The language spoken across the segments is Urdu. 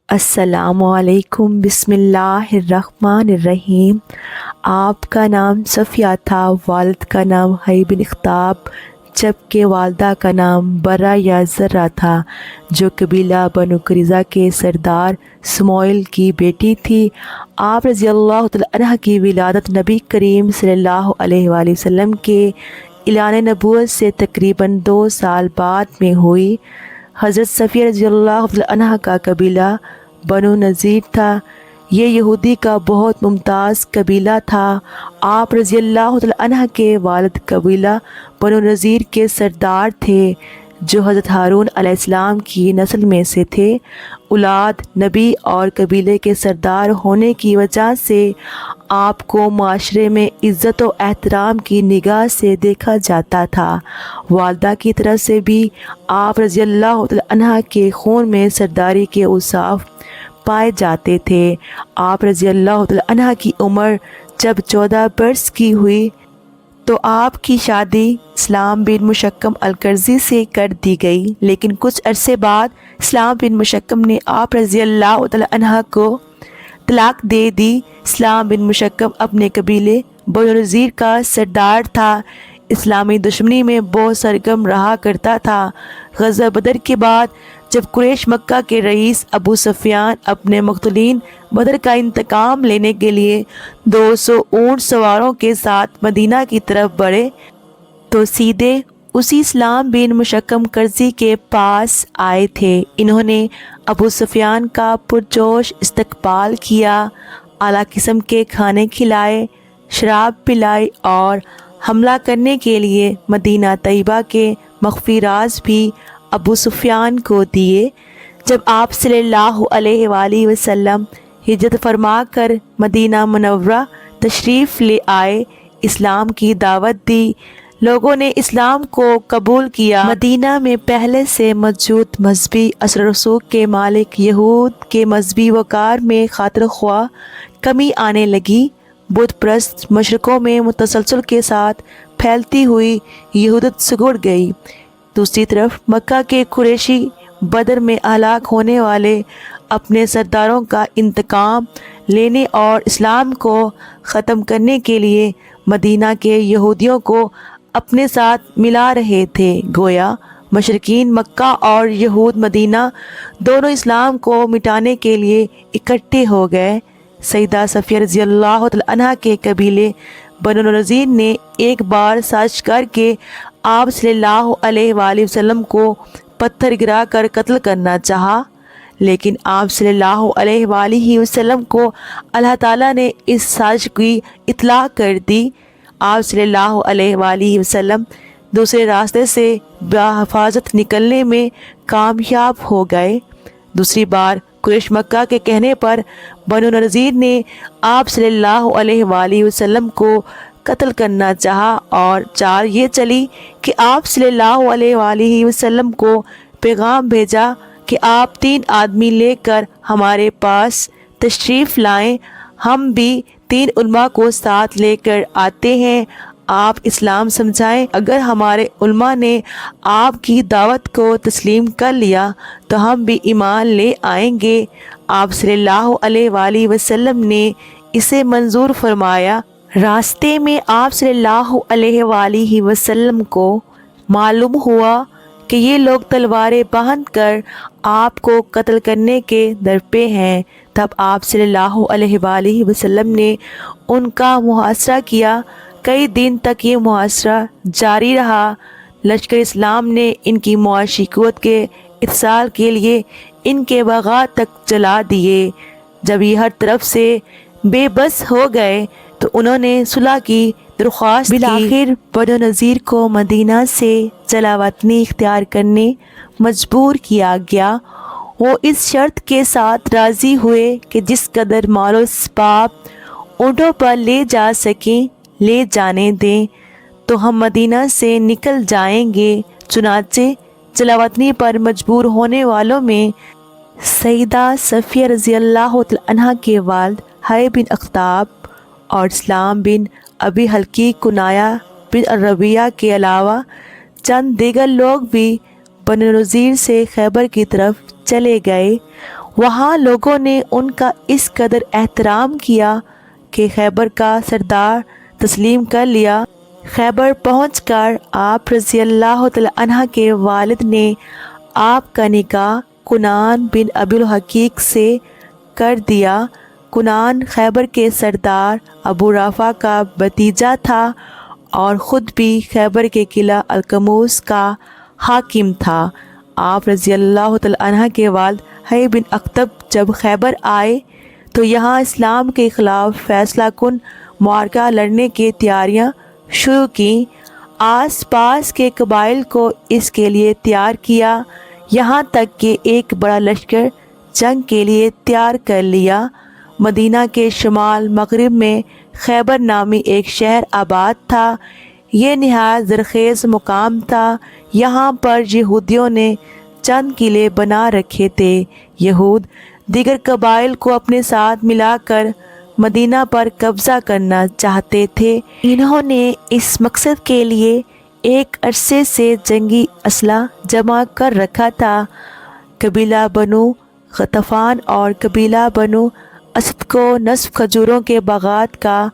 السلام علیکم، بسم اللہ الرحمن الرحیم۔ آپ کا نام صفیہ تھا، والد کا نام حی بن اخطاب، جبکہ والدہ کا نام برہ یا زرہ تھا، جو قبیلہ بنو قریظہ کے سردار سموئیل کی بیٹی تھی۔ آپ رضی اللہ تعالیٰ عنہ کی ولادت نبی کریم صلی اللہ علیہ وآلہ وسلم کے اعلان نبوت سے تقریباً 2 سال بعد میں ہوئی۔ حضرت صفیہ رضی اللہ تعالیٰ عنہ کا قبیلہ بنو نذیر تھا۔ یہ یہودی کا بہت ممتاز قبیلہ تھا۔ آپ رضی اللہ تعالیٰ عنہ کے والد قبیلہ بنو نذیر کے سردار تھے، جو حضرت ہارون علیہ السلام کی نسل میں سے تھے۔ اولاد نبی اور قبیلے کے سردار ہونے کی وجہ سے آپ کو معاشرے میں عزت و احترام کی نگاہ سے دیکھا جاتا تھا۔ والدہ کی طرف سے بھی آپ رضی اللہ تعالیٰ عنہ کے خون میں سرداری کے اوصاف پائے جاتے تھے۔ آپ رضی اللہ تعالیٰ عنہ کی عمر جب 14 برس کی ہوئی تو آپ کی شادی اسلام بن مشکم الکرزی سے کر دی گئی، لیکن کچھ عرصے بعد اسلام بن مشکم نے آپ رضی اللہ تعالیٰ عنہ کو طلاق دے دی۔ اسلام بن مشکم اپنے قبیلے بنو نذیر کا سردار تھا، اسلامی دشمنی میں بہت سرگرم رہا کرتا تھا۔ غزوہ بدر کے بعد جب قریش مکہ کے رئیس ابو سفیان اپنے مقتولین بدر کا انتقام لینے کے لیے 200 اونٹ سواروں کے ساتھ مدینہ کی طرف بڑھے تو سیدھے اسی اسلام بن مشکم کرزی کے پاس آئے تھے۔ انہوں نے ابو سفیان کا پرجوش استقبال کیا، اعلیٰ قسم کے کھانے کھلائے، شراب پلائی اور حملہ کرنے کے لیے مدینہ طیبہ کے مخفی راز بھی ابو سفیان کو دیے۔ جب آپ صلی اللہ علیہ وآلہ وسلم ہجرت فرما کر مدینہ منورہ تشریف لے آئے، اسلام کی دعوت دی، لوگوں نے اسلام کو قبول کیا۔ مدینہ میں پہلے سے موجود مذہبی اثر و رسوخ کے مالک یہود کے مذہبی وقار میں خاطر خواہ کمی آنے لگی۔ بت پرست مشرقوں میں متسلسل کے ساتھ پھیلتی ہوئی یہودیت سکڑ گئی۔ دوسری طرف مکہ کے قریشی بدر میں ہلاک ہونے والے اپنے سرداروں کا انتقام لینے اور اسلام کو ختم کرنے کے لیے مدینہ کے یہودیوں کو اپنے ساتھ ملا رہے تھے۔ گویا مشرکین مکہ اور یہود مدینہ دونوں اسلام کو مٹانے کے لیے اکٹھے ہو گئے۔ سیدہ صفیہ رضی اللہ تعالیٰ عنہ کے قبیلے بنو نذیر نے ایک بار سازش کر کے آپ صلی اللہ علیہ وآلہ وسلم کو پتھر گرا کر قتل کرنا چاہا، لیکن آپ صلی اللہ علیہ وآلہ وسلم کو اللہ تعالیٰ نے اس سازش کی اطلاع کر دی۔ آپ صلی اللہ علیہ وآلہ وسلم دوسرے راستے سے بحفاظت نکلنے میں کامیاب ہو گئے۔ دوسری بار قریش مکہ کے کہنے پر بنو نذیر نے آپ صلی اللہ علیہ وآلہ وسلم کو قتل کرنا چاہا، اور چال یہ چلی کہ آپ صلی اللہ علیہ وآلہ وسلم کو پیغام بھیجا کہ آپ 3 آدمی لے کر ہمارے پاس تشریف لائیں، ہم بھی 3 علماء کو ساتھ لے کر آتے ہیں، آپ اسلام سمجھائیں۔ اگر ہمارے علماء نے آپ کی دعوت کو تسلیم کر لیا تو ہم بھی ایمان لے آئیں گے۔ آپ صلی اللہ علیہ وآلہ وسلم نے اسے منظور فرمایا۔ راستے میں آپ صلی اللہ علیہ وآلہ وسلم کو معلوم ہوا کہ یہ لوگ تلواریں باندھ کر آپ کو قتل کرنے کے درپے ہیں۔ تب آپ صلی اللہ علیہ وآلہ وسلم نے ان کا محاصرہ کیا۔ کئی دن تک یہ محاصرہ جاری رہا۔ لشکر اسلام نے ان کی معاشی قوت کے اتصال کے لیے ان کے باغات تک جلا دیے۔ جب یہ ہر طرف سے بے بس ہو گئے تو انہوں نے صلح کی درخواست کی۔ بالآخر بنو نذیر کو مدینہ سے جلا وطنی اختیار کرنے مجبور کیا گیا۔ وہ اس شرط کے ساتھ راضی ہوئے کہ جس قدر مال و اسباب اونٹوں پر لے جا سکیں لے جانے دیں، تو ہم مدینہ سے نکل جائیں گے۔ چنانچہ جلا وطنی پر مجبور ہونے والوں میں سیدہ صفیہ رضی اللہ تعالیٰ عنہ کے والد حی بن اخطاب اور اسلام بن ابی حلقی کنایا بن الربیہ کے علاوہ چند دیگر لوگ بھی بنو نذیر سے خیبر کی طرف چلے گئے۔ وہاں لوگوں نے ان کا اس قدر احترام کیا کہ خیبر کا سردار تسلیم کر لیا۔ خیبر پہنچ کر آپ رضی اللہ تعالی عنہ کے والد نے آپ کا نکاح کنان بن ابی الحقیق سے کر دیا۔ کنان خیبر کے سردار ابو رافع کا بھتیجا تھا اور خود بھی خیبر کے قلعہ القموس کا حاکم تھا۔ آپ رضی اللہ تعالی عنہ کے والد حی بن اخطب جب خیبر آئے تو یہاں اسلام کے خلاف فیصلہ کن معرکہ لڑنے کی تیاریاں شروع کیں۔ آس پاس کے قبائل کو اس کے لیے تیار کیا، یہاں تک کہ ایک بڑا لشکر جنگ کے لیے تیار کر لیا۔ مدینہ کے شمال مغرب میں خیبر نامی ایک شہر آباد تھا۔ یہ نہایت زرخیز مقام تھا۔ یہاں پر یہودیوں نے چند قلعے بنا رکھے تھے۔ یہود دیگر قبائل کو اپنے ساتھ ملا کر مدینہ پر قبضہ کرنا چاہتے تھے۔ انہوں نے اس مقصد کے لیے ایک عرصے سے جنگی اسلحہ جمع کر رکھا تھا۔ قبیلہ بنو غطفان اور قبیلہ بنو اسد کو نصف کھجوروں کے باغات کا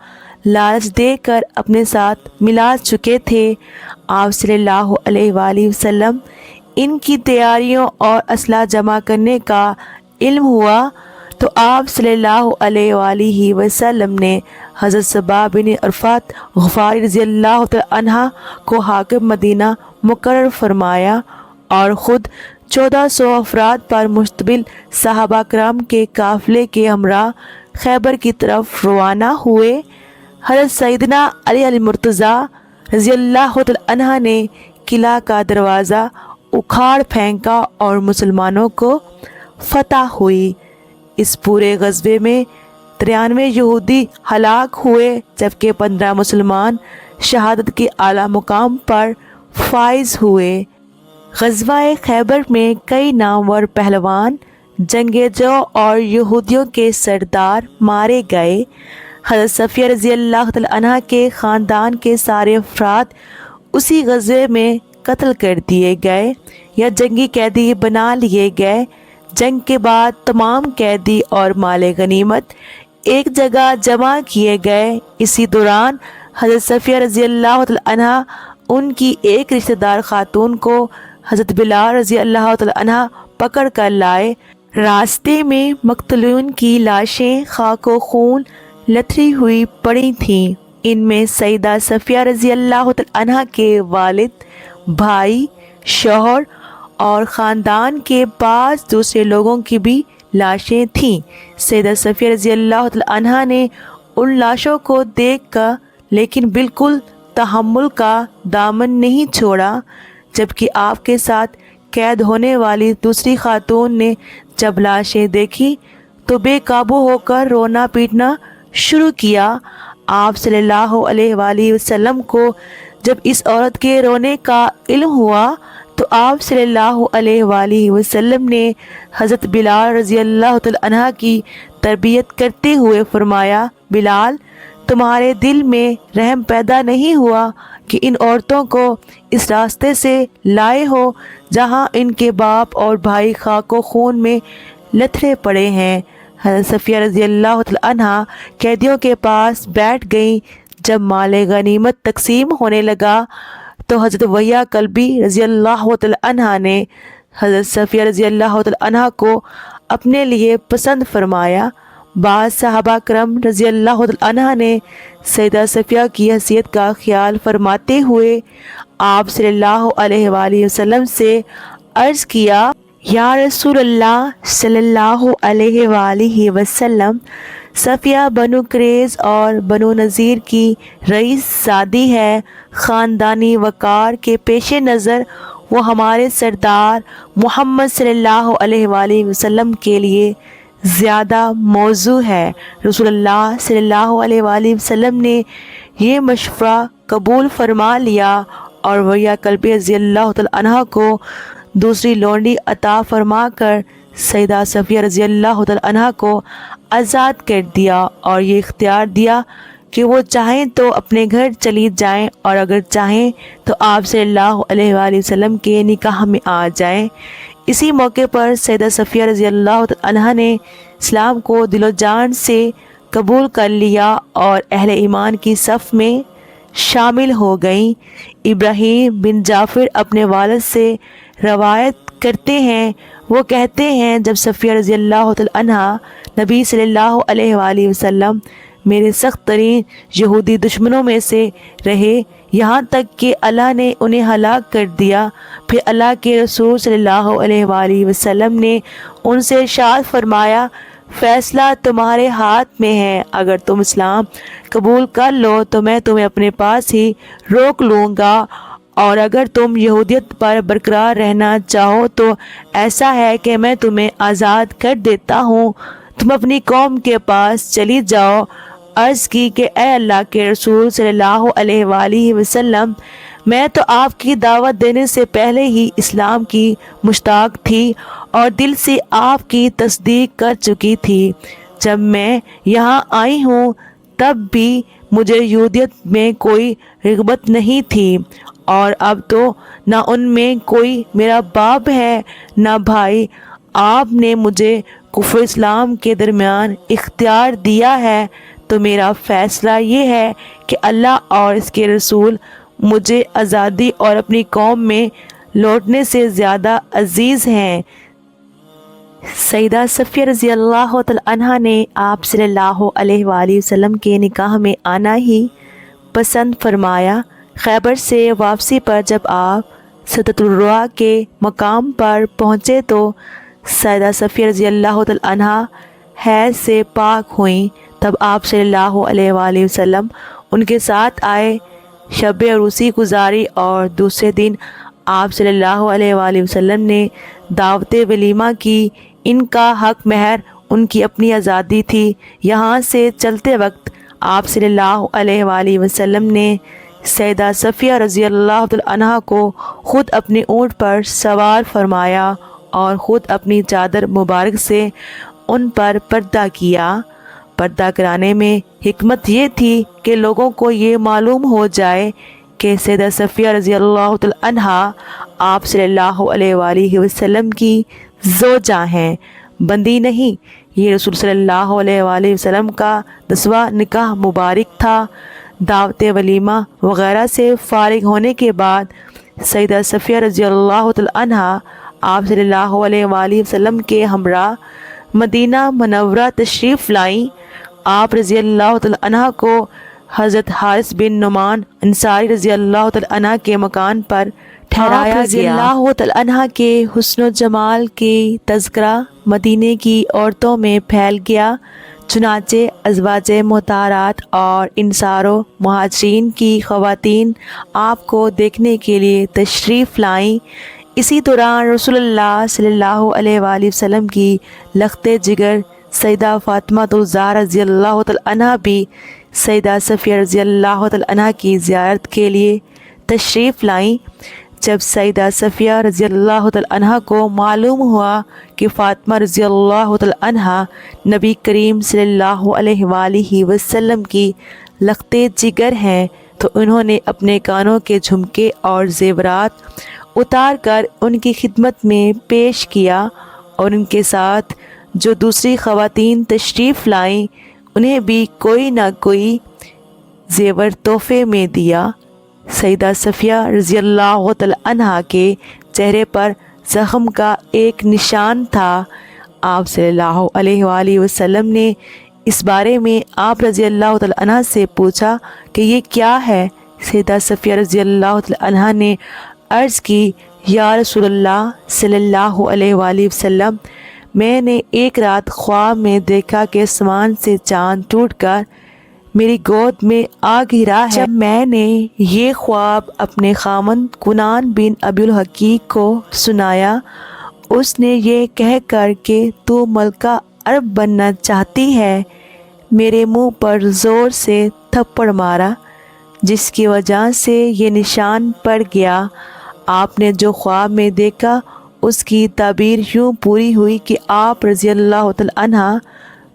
لالچ دے کر اپنے ساتھ ملا چکے تھے۔ آپ صلی اللہ علیہ وآلہ وسلم ان کی تیاریوں اور اسلحہ جمع کرنے کا علم ہوا تو آپ صلی اللہ علیہ وآلہ وسلم نے حضرت صبا بن عرفات غفاری رضی اللہ تعالی عنہ کو حاکم مدینہ مقرر فرمایا اور خود 1400 افراد پر مشتمل صحابہ کرام کے قافلے کے ہمراہ خیبر کی طرف روانہ ہوئے۔ حضرت سیدنا علی المرتضیٰ رضی اللہ تعالی عنہ نے قلعہ کا دروازہ اکھاڑ پھینکا اور مسلمانوں کو فتح ہوئی۔ اس پورے غزوے میں 93 یہودی ہلاک ہوئے جبکہ 15 مسلمان شہادت کے اعلیٰ مقام پر فائز ہوئے۔ غزوہ خیبر میں کئی نامور پہلوان، جنگجو اور یہودیوں کے سردار مارے گئے۔ حضرت صفیہ رضی اللہ تعالی عنہ کے خاندان کے سارے افراد اسی غزوے میں قتل کر دیے گئے یا جنگی قیدی بنا لیے گئے۔ جنگ کے بعد تمام قیدی اور مال غنیمت ایک جگہ جمع کیے گئے۔ اسی دوران حضرت صفیہ رضی اللہ تعالی عنہ ان کی ایک رشتہ دار خاتون کو حضرت بلال رضی اللہ تعالی عنہ پکڑ کر لائے۔ راستے میں مقتولین کی لاشیں خاک و خون لتھڑی ہوئی پڑی تھیں۔ ان میں سیدہ صفیہ رضی اللہ تعالی عنہ کے والد، بھائی، شوہر اور خاندان کے بعض دوسرے لوگوں کی بھی لاشیں تھیں۔ سیدہ صفیہ رضی اللہ تعالی عنہ نے ان لاشوں کو دیکھ کر لیکن بالکل تحمل کا دامن نہیں چھوڑا، جبکہ آپ کے ساتھ قید ہونے والی دوسری خاتون نے جب لاشیں دیکھی تو بے قابو ہو کر رونا پیٹنا شروع کیا۔ آپ صلی اللہ علیہ وآلہ وسلم کو جب اس عورت کے رونے کا علم ہوا تو آپ صلی اللہ علیہ وآلہ وسلم نے حضرت بلال رضی اللہ تعالی عنہ کی تربیت کرتے ہوئے فرمایا، بلال، تمہارے دل میں رحم پیدا نہیں ہوا کہ ان عورتوں کو اس راستے سے لائے ہو جہاں ان کے باپ اور بھائی خاک و خون میں لتھڑے پڑے ہیں۔ حضرت صفیہ رضی اللہ تعالی عنہ قیدیوں کے پاس بیٹھ گئیں۔ جب مال غنیمت تقسیم ہونے لگا تو حضرت وہیہ کلبی رضی اللہ تعالی عنہ نے حضرت صفیہ رضی اللہ تعالی عنہ کو اپنے لیے پسند فرمایا۔ بعض صحابہ کرام رضی اللہ تعالی عنہ نے سیدہ صفیہ کی حیثیت کا خیال فرماتے ہوئے آپ صلی اللہ علیہ وآلہ وسلم سے عرض کیا، یا رسول اللہ صلی اللہ علیہ وآلہ وسلم، صفیہ بنو قریظ اور بنو نذیر کی رئیس زادی ہے۔ خاندانی وقار کے پیش نظر وہ ہمارے سردار محمد صلی اللہ علیہ وآلہ وسلم کے لیے زیادہ موزوں ہے۔ رسول اللہ صلی اللہ علیہ وآلہ وسلم نے یہ مشورہ قبول فرما لیا اور وہیہ کلبی رضی اللہ تعالی عنہ کو دوسری لونڈی عطا فرما کر سیدہ صفیہ رضی اللہ تعالی عنہ کو آزاد کر دیا اور یہ اختیار دیا کہ وہ چاہیں تو اپنے گھر چلی جائیں اور اگر چاہیں تو آپ صلی اللہ علیہ وآلہ وسلم کے نکاح میں آ جائیں۔ اسی موقع پر سیدہ صفیہ رضی اللہ عنہا نے اسلام کو دل و جان سے قبول کر لیا اور اہل ایمان کی صف میں شامل ہو گئیں۔ ابراہیم بن جعفر اپنے والد سے روایت کرتے ہیں، وہ کہتے ہیں جب صفیہ رضی اللہ عنہا نبی صلی اللہ علیہ وآلہ وسلم میرے سخت ترین یہودی دشمنوں میں سے رہے، یہاں تک کہ اللہ نے انہیں ہلاک کر دیا، پھر اللہ کے رسول صلی اللہ علیہ وآلہ وسلم نے ان سے ارشاد فرمایا، فیصلہ تمہارے ہاتھ میں ہے، اگر تم اسلام قبول کر لو تو میں تمہیں اپنے پاس ہی روک لوں گا، اور اگر تم یہودیت پر برقرار رہنا چاہو تو ایسا ہے کہ میں تمہیں آزاد کر دیتا ہوں، تم اپنی قوم کے پاس چلی جاؤ۔ عرض کی کہ اے اللہ کے رسول صلی اللہ علیہ وآلہ وسلم، میں تو آپ کی دعوت دینے سے پہلے ہی اسلام کی مشتاق تھی اور دل سے آپ کی تصدیق کر چکی تھی۔ جب میں یہاں آئی ہوں تب بھی مجھے یہودیت میں کوئی رغبت نہیں تھی، اور اب تو نہ ان میں کوئی میرا باپ ہے نہ بھائی، آپ نے مجھے کفر اسلام کے درمیان اختیار دیا ہے، تو میرا فیصلہ یہ ہے کہ اللہ اور اس کے رسول مجھے آزادی اور اپنی قوم میں لوٹنے سے زیادہ عزیز ہیں۔ سیدہ صفیہ رضی اللہ عنہا نے آپ صلی اللہ علیہ وآلہ وسلم کے نکاح میں آنا ہی پسند فرمایا۔ خیبر سے واپسی پر جب آپ سدرۃ الروا کے مقام پر پہنچے تو سیدہ صفیہ رضی اللہ عنہا حیض سے پاک ہوئیں، تب آپ صلی اللہ علیہ وآلہ وسلم ان کے ساتھ آئے، شب عروسی گزاری، اور دوسرے دن آپ صلی اللہ علیہ وآلہ وسلم نے دعوت ولیمہ کی۔ ان کا حق مہر ان کی اپنی آزادی تھی۔ یہاں سے چلتے وقت آپ صلی اللہ علیہ وآلہ وسلم نے سیدہ صفیہ رضی اللہ عنہا کو خود اپنے اونٹ پر سوار فرمایا اور خود اپنی چادر مبارک سے ان پر پردہ کیا۔ پردہ کرانے میں حکمت یہ تھی کہ لوگوں کو یہ معلوم ہو جائے کہ سیدہ صفیہ رضی اللہ عنہا آپ صلی اللہ علیہ وآلہ وسلم کی زوجہ ہیں، بندی نہیں۔ یہ رسول صلی اللہ علیہ وآلہ وسلم کا 10واں نکاح مبارک تھا۔ دعوت ولیمہ وغیرہ سے فارغ ہونے کے بعد سیدہ صفیہ رضی اللہ عنہا آپ صلی اللہ علیہ وآلہ وسلم کے ہمراہ مدینہ منورہ تشریف لائیں۔ آپ رضی اللہ عنہ کو حضرت حارث بن نعمان انصاری رضی اللہ عنہ کے مکان پر ٹھہرایا گیا۔ رضی اللہ عنہ کے حسن و جمال کی تذکرہ مدینے کی عورتوں میں پھیل گیا، چنانچہ ازواج مطہرات اور انصار و مہاجرین کی خواتین آپ کو دیکھنے کے لیے تشریف لائیں۔ اسی دوران رسول اللہ صلی اللہ علیہ وآلہ وسلم کی لخت جگر سیدہ فاطمہ الزہرا رضی اللہ عنہا بھی سیدہ صفیہ رضی اللہ عنہا کی زیارت کے لیے تشریف لائیں۔ جب سیدہ صفیہ رضی اللہ عنہا کو معلوم ہوا کہ فاطمہ رضی اللہ عنہا نبی کریم صلی اللہ علیہ وآلہ وسلم کی لخت جگر ہیں، تو انہوں نے اپنے کانوں کے جھمکے اور زیورات اتار کر ان کی خدمت میں پیش کیا، اور ان کے ساتھ جو دوسری خواتین تشریف لائیں انہیں بھی کوئی نہ کوئی زیور تحفے میں دیا۔ سیدہ صفیہ رضی اللہ عنہا کے چہرے پر زخم کا ایک نشان تھا۔ آپ صلی اللہ علیہ وآلہ وسلم نے اس بارے میں آپ رضی اللہ عنہ سے پوچھا کہ یہ کیا ہے؟ سیدہ صفیہ رضی اللہ عنہا نے عرض کی، یا رسول اللہ صلی اللہ علیہ وآلہ وسلم، میں نے ایک رات خواب میں دیکھا کہ آسمان سے چاند ٹوٹ کر میری گود میں آ گرا ہے۔ جب میں نے یہ خواب اپنے خامند کنان بن ابی الحقیق کو سنایا، اس نے یہ کہہ کر کہ تو ملکہ عرب بننا چاہتی ہے، میرے منہ پر زور سے تھپڑ مارا، جس کی وجہ سے یہ نشان پڑ گیا۔ آپ نے جو خواب میں دیکھا اس کی تعبیر یوں پوری ہوئی کہ آپ رضی اللہ عنہ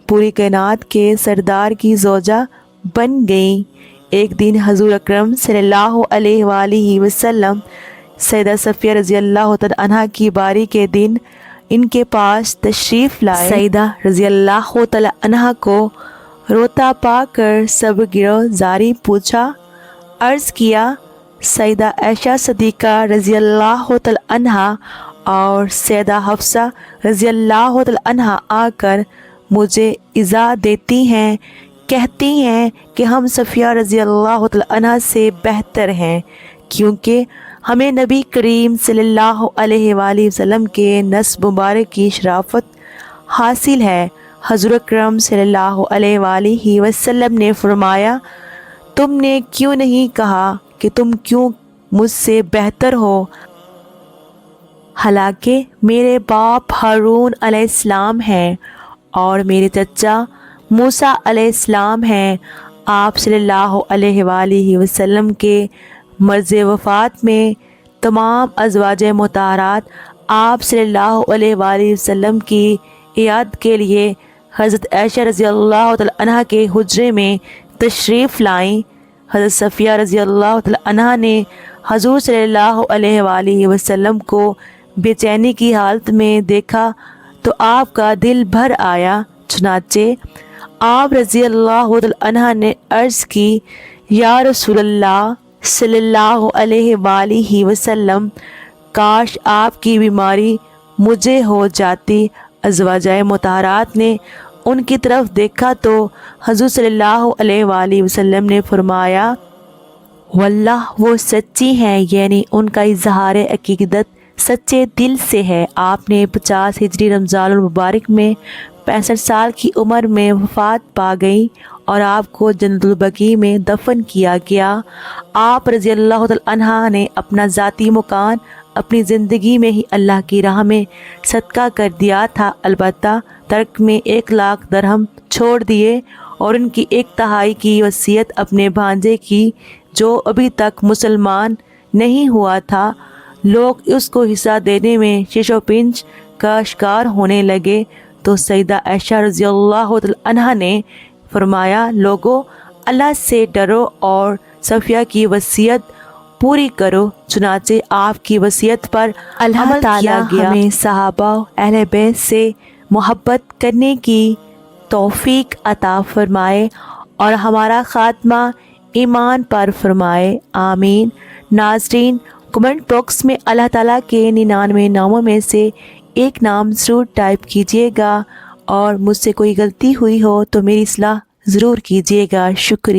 پوری کائنات کے سردار کی زوجہ بن گئیں۔ ایک دن حضور اکرم صلی اللہ علیہ وآلہ وسلم سیدہ صفیہ رضی اللہ تعالی عنہ کی باری کے دن ان کے پاس تشریف لائے۔ سیدہ رضی اللہ تعالی عنہ کو روتا پا کر سب گروہ زاری پوچھا، عرض کیا سیدہ عائشہ صدیقہ رضی اللہ تعالی عنہ اور سیدہ حفصہ رضی اللہ تعالی عنہ آ کر مجھے ایذا دیتی ہیں، کہتی ہیں کہ ہم صفیہ رضی اللہ تعالی عنہ سے بہتر ہیں، کیونکہ ہمیں نبی کریم صلی اللہ علیہ وآلہ وسلم کے نسب مبارک کی شرافت حاصل ہے۔ حضور اکرم صلی اللہ علیہ وآلہ وسلم نے فرمایا، تم نے کیوں نہیں کہا کہ تم کیوں مجھ سے بہتر ہو، حالانکہ میرے باپ ہارون علیہ السلام ہیں اور میرے چچا موسیٰ علیہ السلام ہیں۔ آپ صلی اللہ علیہ وآلہ وسلم کے مرض وفات میں تمام ازواج مطہرات آپ صلی اللہ علیہ وآلہ وسلم کی عیادت کے لیے حضرت عائشہ رضی اللہ تعالی عنہ کے حجرے میں تشریف لائیں۔ حضرت صفیہ رضی اللہ تعالی عنہ نے حضور صلی اللہ علیہ وآلہ وسلم کو بے چینی کی حالت میں دیکھا تو آپ کا دل بھر آیا، چنانچہ آپ رضی اللہ تعالی عنہ نے عرض کی، یا رسول اللہ صلی اللہ علیہ وآلہ وسلم، کاش آپ کی بیماری مجھے ہو جاتی۔ ازواجہ مطہرات نے ان کی طرف دیکھا تو حضور صلی اللہ علیہ وآلہ وسلم نے فرمایا، واللہ وہ سچی ہیں، یعنی ان کا اظہار عقیدت سچے دل سے ہے۔ آپ نے 50 ہجری رمضان المبارک میں 65 سال کی عمر میں وفات پا گئی اور آپ کو جنت البقیع میں دفن کیا گیا۔ آپ رضی اللہ تعالی عنہ نے اپنا ذاتی مکان اپنی زندگی میں ہی اللہ کی راہ میں صدقہ کر دیا تھا، البتہ ترک میں 1 لاکھ درہم چھوڑ دیے اور ان کی 1/3 کی وصیت اپنے بھانجے کی جو ابھی تک مسلمان نہیں ہوا تھا۔ لوگ اس کو حصہ دینے میں شش و پنج کا شکار ہونے لگے تو سیدہ عائشہ رضی اللہ تعالی عنہ نے فرمایا، لوگو اللہ سے ڈرو اور صفیہ کی وصیت پوری کرو۔ چنانچہ آپ کی وصیت پر اللہ تعالیٰ ہمیں صحابہ اہل بیت سے محبت کرنے کی توفیق عطا فرمائے اور ہمارا خاتمہ ایمان پر فرمائے، آمین۔ ناظرین، کمنٹ باکس میں اللہ تعالیٰ کے 99 ناموں میں سے ایک نام ضرور ٹائپ کیجیے گا اور مجھ سے کوئی غلطی ہوئی ہو تو میری اصلاح ضرور کیجیے گا۔ شکریہ۔